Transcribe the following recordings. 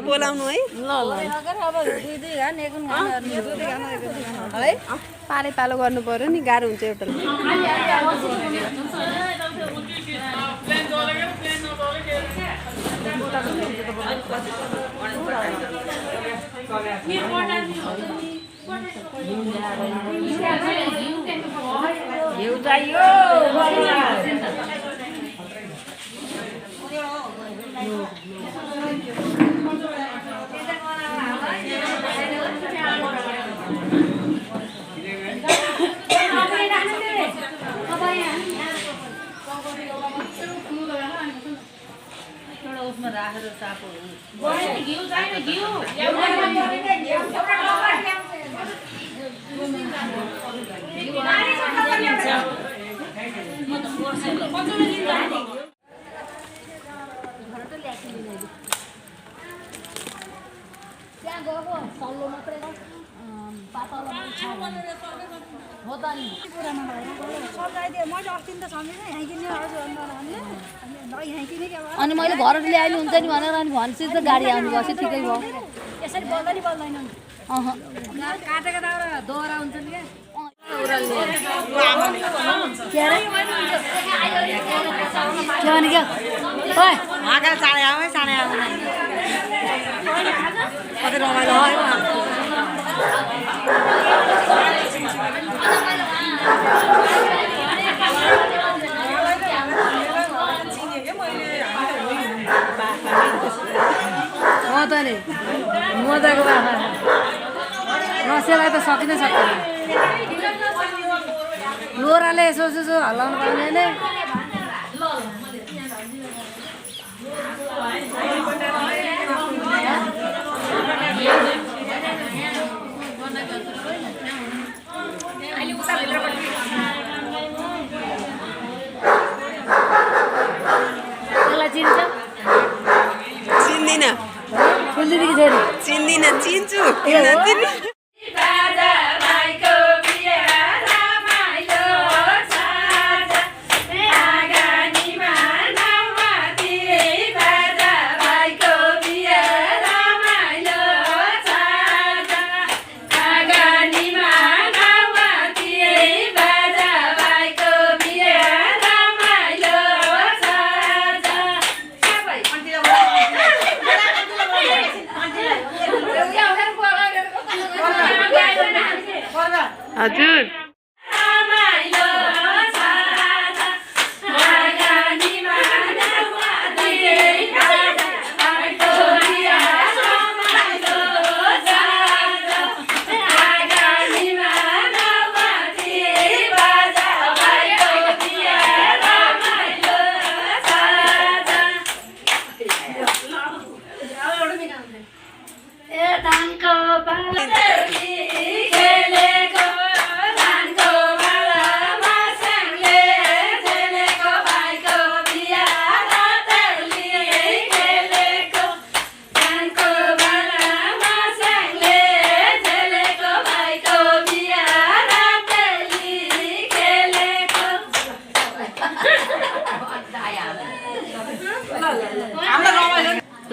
बोलाउनु है ल ल है पाले पालो गर्नु पर्यो नि गाह्रो हुन्छ एउटा घिउ चाहियो उसमा राखेर सापो घिउ चाहियो घिउ त्यहाँ गएको सल्लो मात्रै पातलो हो त नि अनि मैले घर ल्याइनु हुन्छ नि भनेर अनि भनेपछि त गाडी आउनु बस्यो ठिकै भयो यसरी बोल्दैन बोल्दैन काटेको त दोहोरा हुन्छ नि क्या भने क्या चाँडै आऊ है चाँडै आऊ कति रमाइलो त नि मजाको बाख्रा रसेलाई त सकिनै सक्दैन लोराले यसो यसो हल्लाउनु पाउने त्यसलाई चिन्छ चिन्दिनँ फुल्दिनँ कि छोरी चिन्दिनँ चिन्छु हजुर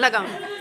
लगाउनु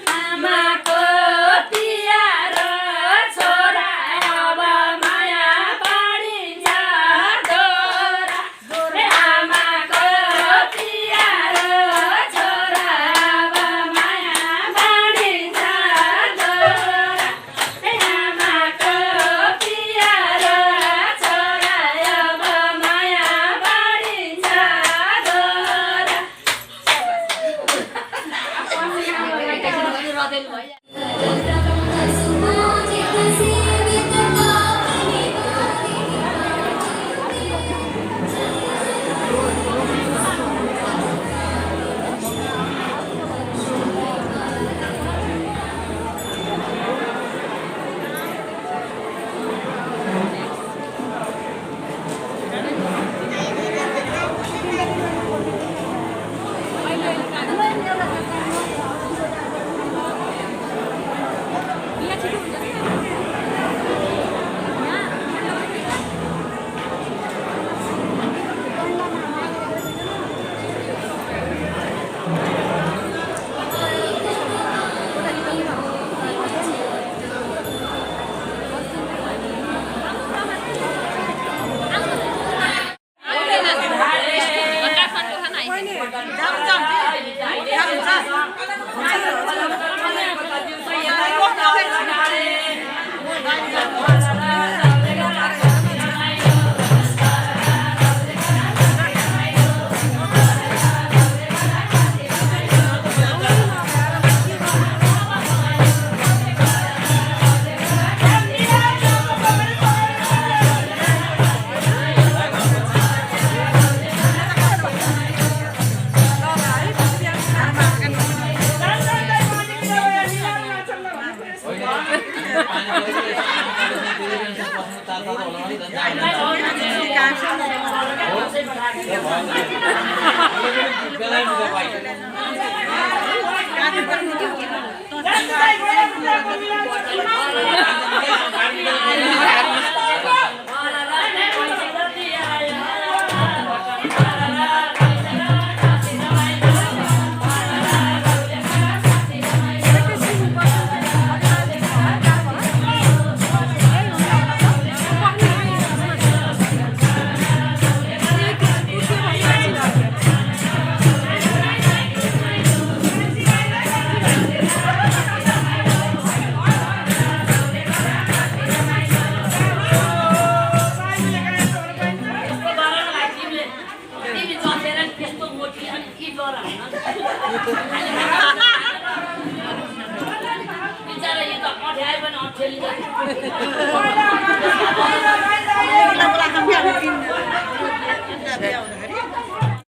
बिचारा यो त अठ्याइ पनि अठ्याइ